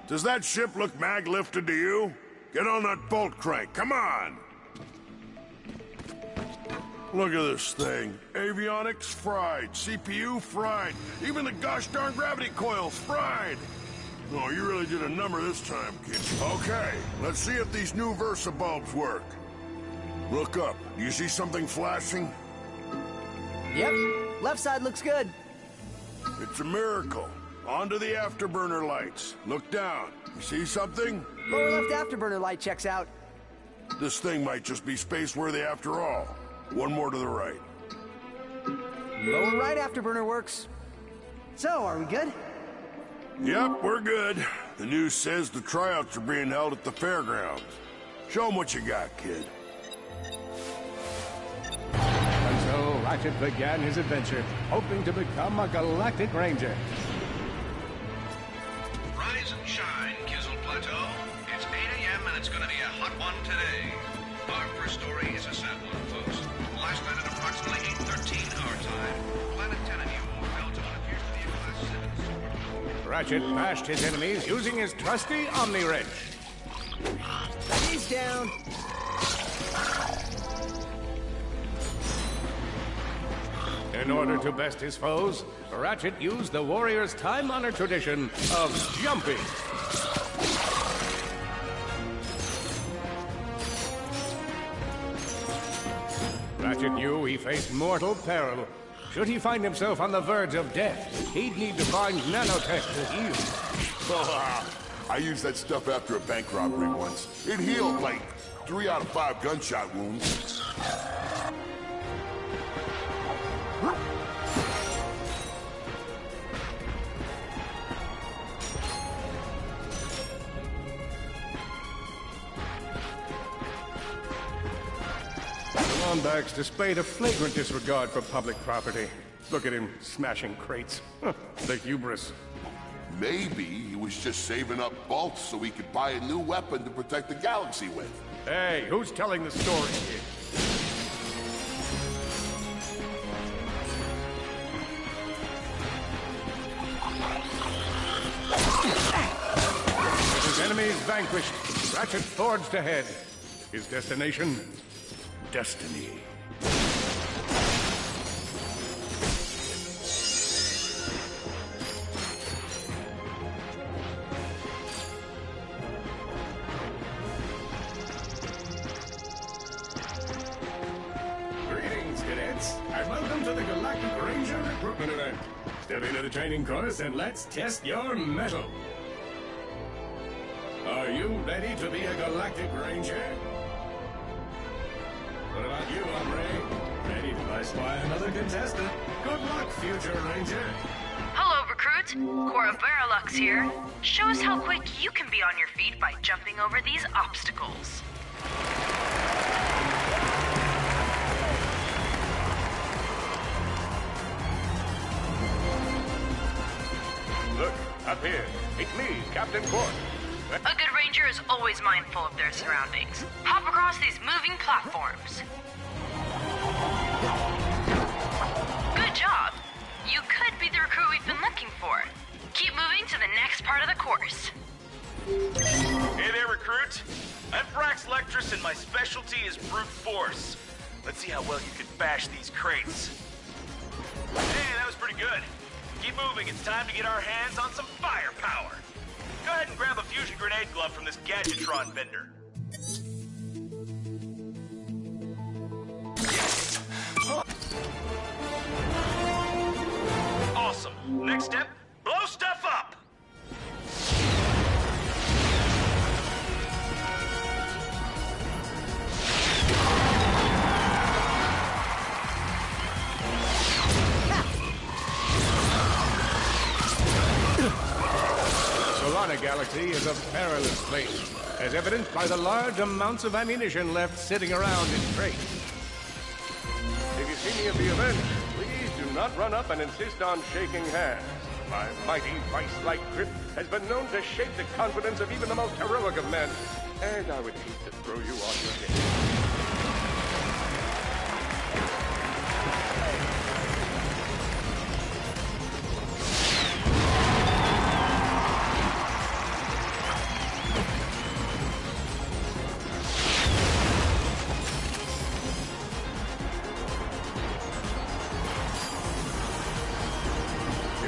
Does that ship look mag-lifted to you? Get on that bolt crank, come on! Look at this thing. Avionics fried, CPU fried, even the gosh darn gravity coils fried! Oh, you really did a number this time, kid. Okay, let's see if these new Versa bulbs work. Look up. Do you see something flashing? Yep. Left side looks good. It's a miracle. Onto the afterburner lights. Look down. You see something? Lower left afterburner light checks out. This thing might just be space-worthy after all. One more to the right. Lower right afterburner works. So, are we good? Yep, we're good. The news says the tryouts are being held at the fairgrounds. Show 'em what you got, kid. And so Ratchet began his adventure, hoping to become a Galactic Ranger. Rise and shine, Kizzle Plateau. It's 8 a.m. and it's gonna be a hot one today. Our first story is a sad one, folks. Last night at approximately 8:13 our time, Planet Tenenu fell to what appears to be a Class 7 super. Ratchet bashed his enemies using his trusty Omni Wrench. He's down. In order to best his foes, Ratchet used the warrior's time-honored tradition of jumping. Ratchet knew he faced mortal peril. Should he find himself on the verge of death, he'd need to find nanotech to heal. I used that stuff after a bank robbery once. It healed like 3 out of 5 gunshot wounds. The Lombax displayed a flagrant disregard for public property. Look at him smashing crates. The hubris. Maybe he was just saving up bolts so he could buy a new weapon to protect the galaxy with. Hey, who's telling the story here? With his enemies vanquished, Ratchet forged ahead. His destination? Destiny. Greetings, cadets, and welcome to the Galactic Ranger recruitment event. Step into the training course and let's test your mettle. Are you ready to be a Galactic Ranger? What about you, Ombre? Ready to I spy another contestant? Good luck, future Ranger. Hello, recruit. Cora Baralux here. Show us how quick you can be on your feet by jumping over these obstacles. Look, up here. It's me, Captain Quark. A good ranger is always mindful of their surroundings. Hop across these moving platforms. Good job. You could be the recruit we've been looking for. Keep moving to the next part of the course. Hey there, recruit. I'm Brax Lectress, and my specialty is brute force. Let's see how well you can bash these crates. Hey, that was pretty good. Keep moving. It's time to get our hands on some firepower. Go ahead and grab a fusion grenade glove from this Gadgetron vendor. Yes! Awesome. Next step, blow stuff up! Solana Galaxy is a perilous place, as evidenced by the large amounts of ammunition left sitting around in crates. If you see me at the event, please do not run up and insist on shaking hands. My mighty vice-like grip has been known to shake the confidence of even the most heroic of men, and I would hate to throw you off your game.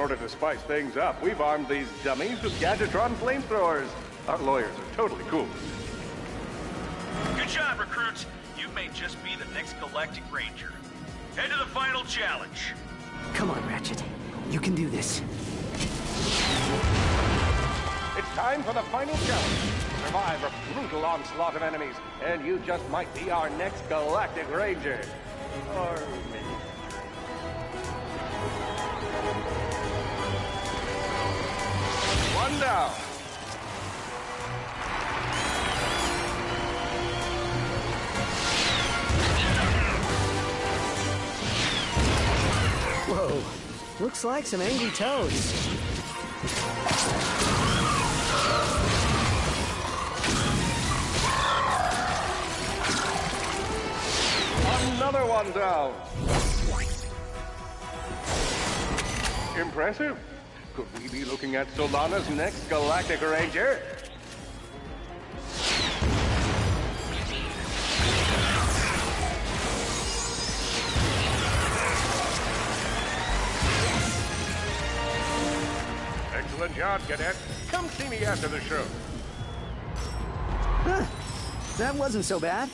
order to spice things up, we've armed these dummies with Gadgetron flamethrowers. Our lawyers are totally cool. Good job, recruits. You may just be the next Galactic Ranger. Head to the final challenge. Come on, Ratchet. You can do this. It's time for the final challenge. Survive a brutal onslaught of enemies, and you just might be our next Galactic Ranger. Or maybe. One down. Whoa. Looks like some angry toads. Another one down. Impressive. Could we be looking at Solana's next Galactic Ranger? Excellent job, Cadet. Come see me after the show. Huh. That wasn't so bad.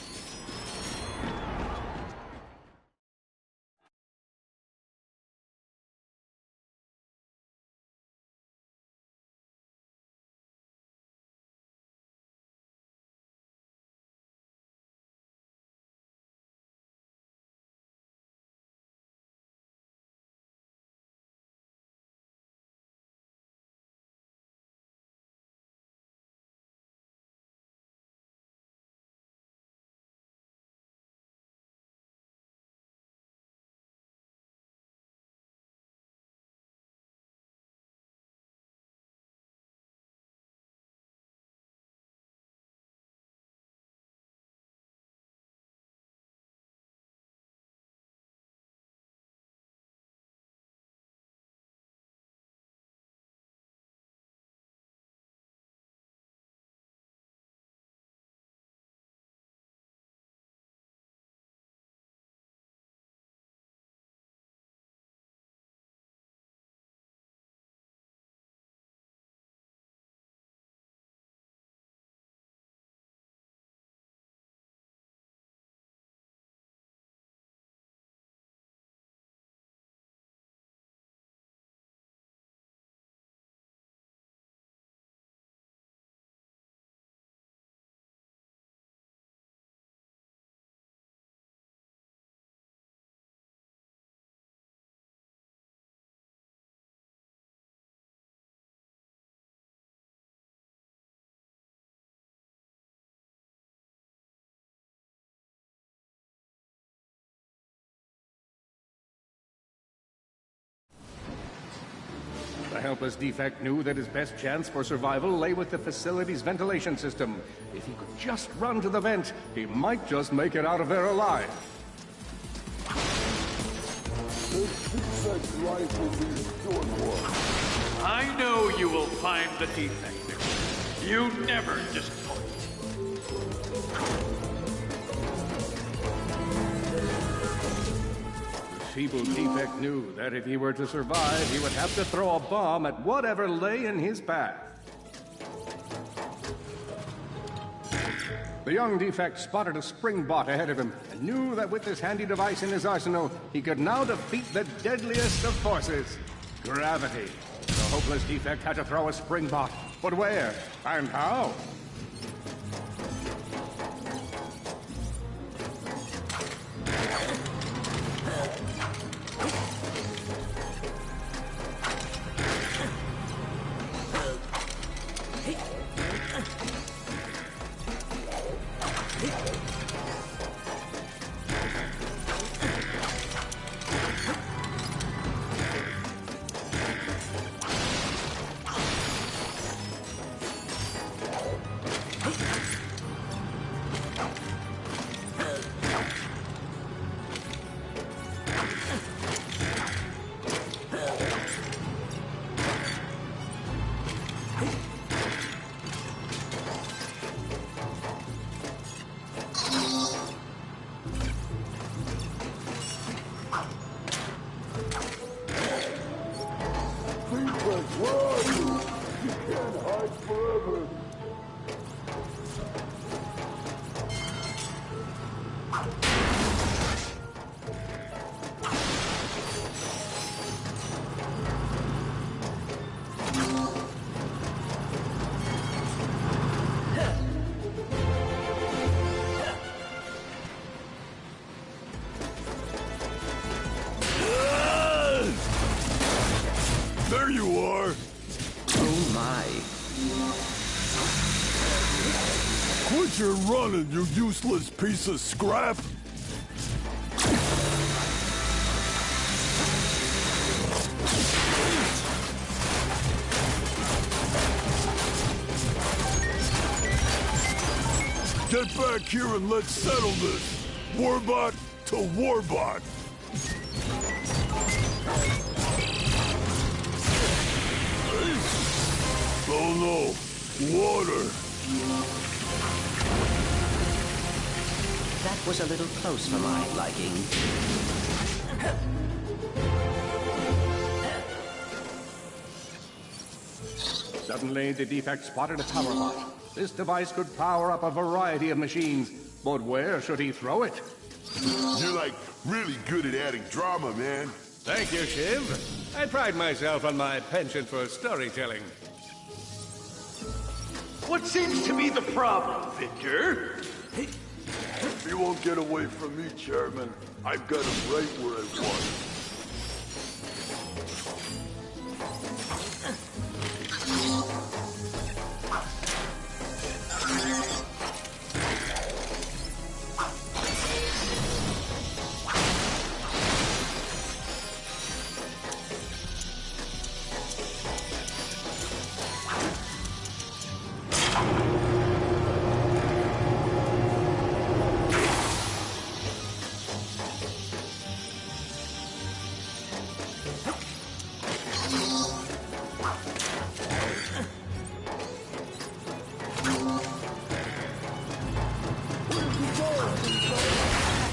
The helpless defect knew that his best chance for survival lay with the facility's ventilation system. If he could just run to the vent, he might just make it out of there alive. This defect life will be short one. I know you will find the defect. You never disappoint. The feeble defect knew that if he were to survive, he would have to throw a bomb at whatever lay in his path. The young defect spotted a spring bot ahead of him and knew that with this handy device in his arsenal, he could now defeat the deadliest of forces, gravity. The hopeless defect had to throw a spring bot, but where and how? back here running, you useless piece of scrap! Get back here and let's settle this! Warbot to Warbot! Oh no! Water! That was a little close for my liking. Suddenly, the defect spotted a power bot. This device could power up a variety of machines, but where should he throw it? You're like really good at adding drama, man. Thank you, Shiv. I pride myself on my penchant for storytelling. What seems to be the problem, Victor? He won't get away from me, Chairman. I've got him right where I want him.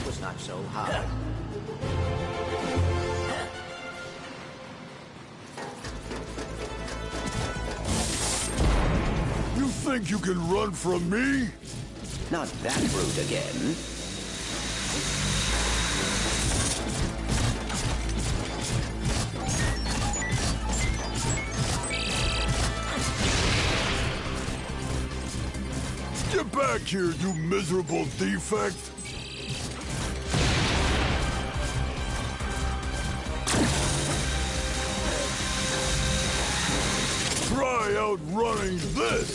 Was not so hard. You think you can run from me? Not that brute again. Get back here, you miserable defect! Try outrunning this!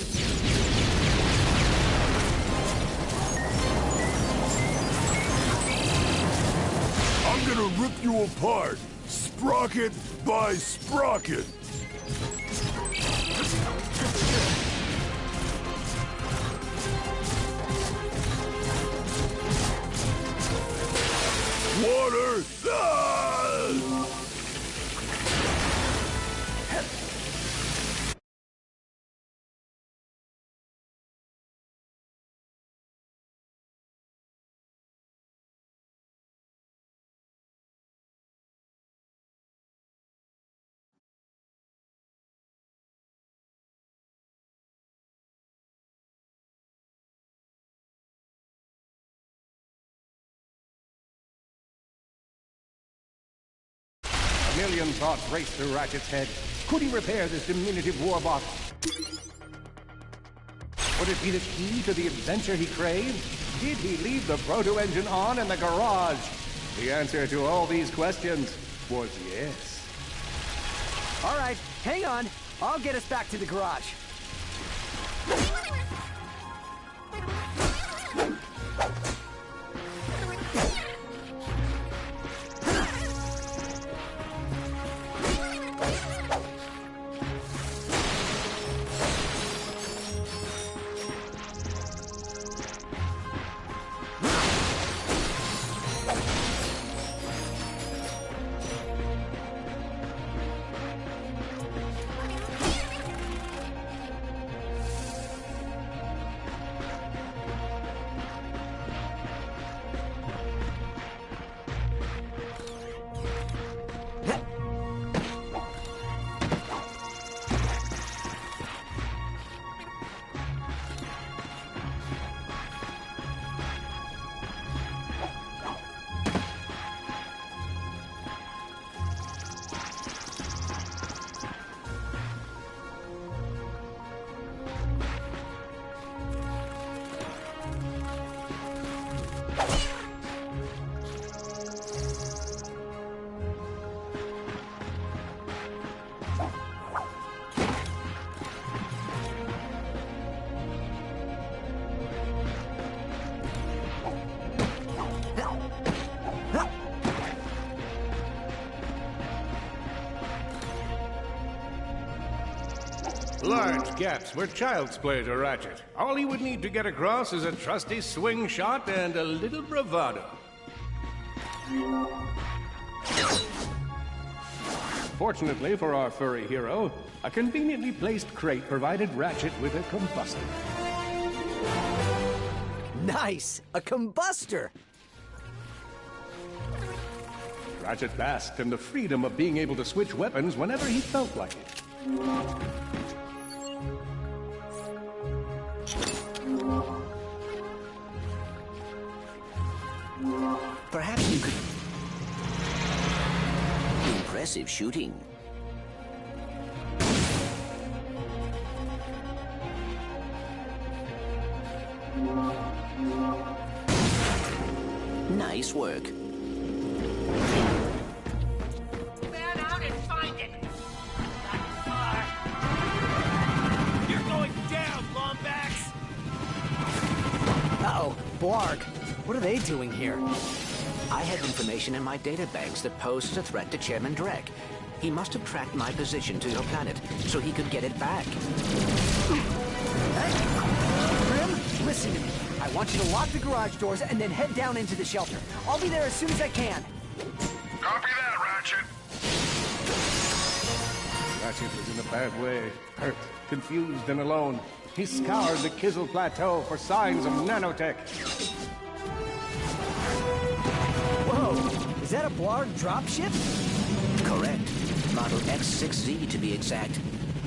I'm gonna rip you apart, sprocket by sprocket! Water! Ah! A million thoughts raced through Ratchet's head. Could he repair this diminutive warbot? Would it be the key to the adventure he craved? Did he leave the proto-engine on in the garage? The answer to all these questions was yes. All right, hang on. I'll get us back to the garage. Large gaps were child's play to Ratchet. All he would need to get across is a trusty swing shot and a little bravado. Fortunately for our furry hero, a conveniently placed crate provided Ratchet with a combustor. Nice! A combustor! Ratchet basked in the freedom of being able to switch weapons whenever he felt like it. Perhaps you could... Impressive shooting. Nice work. Man out and find it. Not far. You're going down, Lombax! Uh-oh, Blarg. What are they doing here? I have information in my databanks that poses a threat to Chairman Drek. He must have tracked my position to your planet so he could get it back. Grim, listen to me. I want you to lock the garage doors and then head down into the shelter. I'll be there as soon as I can. Copy that, Ratchet. Ratchet was in a bad way. Hurt, confused, and alone. He scoured the Kizzle Plateau for signs of nanotech. Whoa! Is that a Blarg dropship? Correct. Model X6Z to be exact.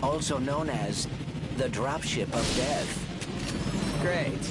Also known as the Dropship of Death. Great.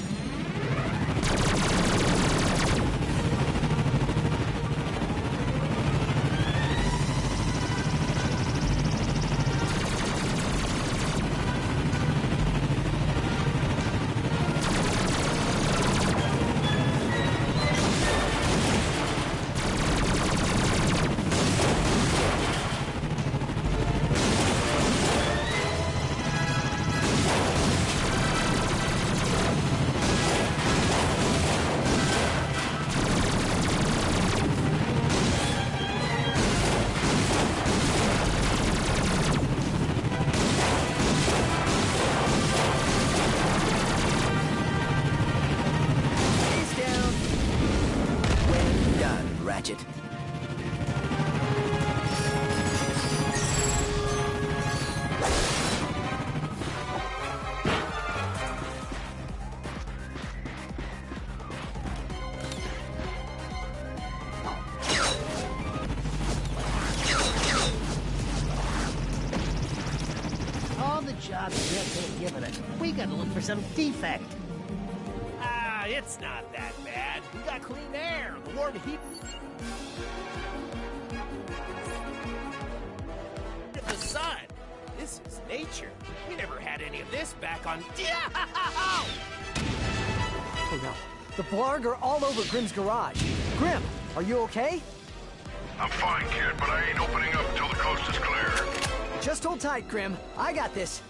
Ratchet. All the jobs they're giving us, we gotta look for some defect. Ah, it's not that bad. We got clean air, the warm heat. The sun. This is nature. We never had any of this back on. Oh no. The Blarg are all over Grim's garage. Grim, are you okay? I'm fine, kid, but I ain't opening up until the coast is clear. Just hold tight, Grim. I got this.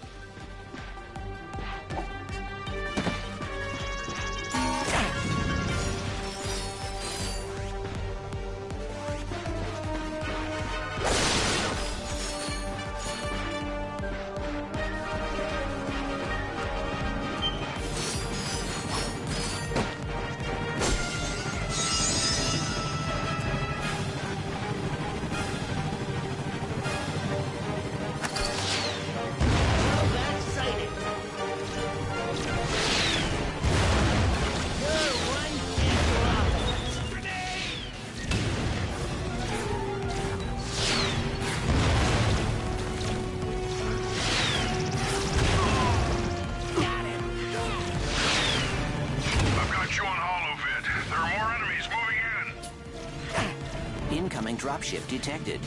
Incoming dropship detected.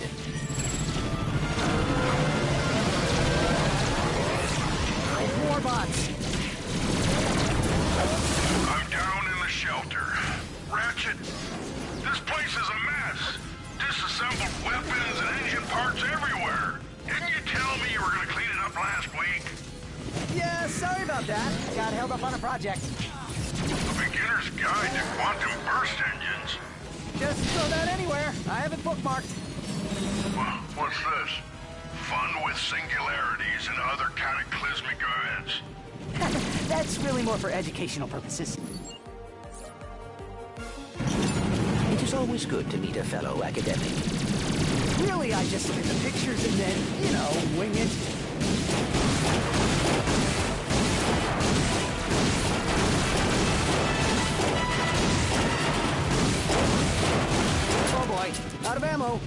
More bots. I'm down in the shelter. Ratchet, this place is a mess. Disassembled weapons and engine parts everywhere. Didn't you tell me you were gonna clean it up last week? Yeah, sorry about that. Got held up on a project. A beginner's guide to quantum burst engines. Just throw that anywhere. I have it bookmarked. What's this? fun with singularities and other cataclysmic events. That's really more for educational purposes. It is always good to meet a fellow academic. Really, I just look at the pictures and then, you know, wing it. Oh boy, out of ammo.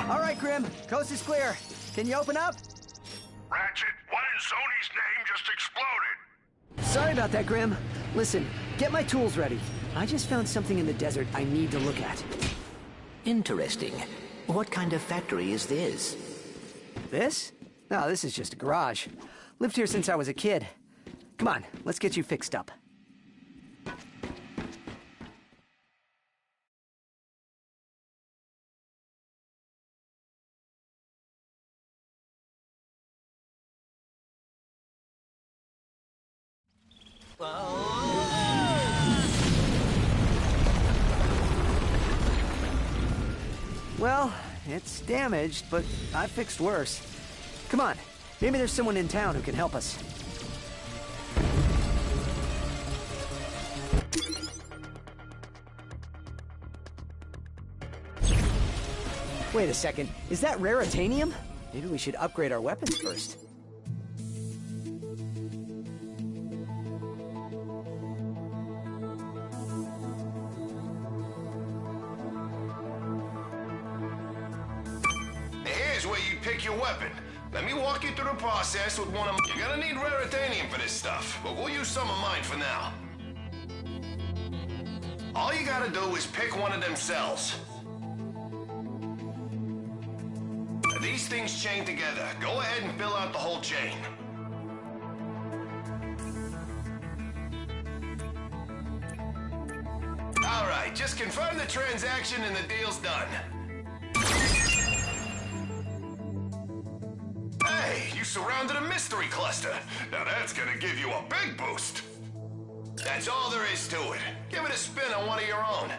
All right, Grim. Coast is clear. Can you open up? Ratchet, one in Zony's name just exploded. Sorry about that, Grim. Listen, get my tools ready. I just found something in the desert I need to look at. Interesting. What kind of factory is this? This? No, this is just a garage. Lived here since I was a kid. Come on, let's get you fixed up. Well, it's damaged, but I fixed worse. Come on, maybe there's someone in town who can help us. Wait a second, is that raritanium? Maybe we should upgrade our weapons first. Here's where you pick your weapon. Let me walk you through the process with one of them. You're gonna need raritanium for this stuff, but we'll use some of mine for now. All you gotta do is pick one of them cells. These things chain together. Go ahead and fill out the whole chain. All right, just confirm the transaction and the deal's done. Hey, you surrounded a mystery cluster. Now that's gonna give you a big boost. That's all there is to it. Give it a spin on one of your own.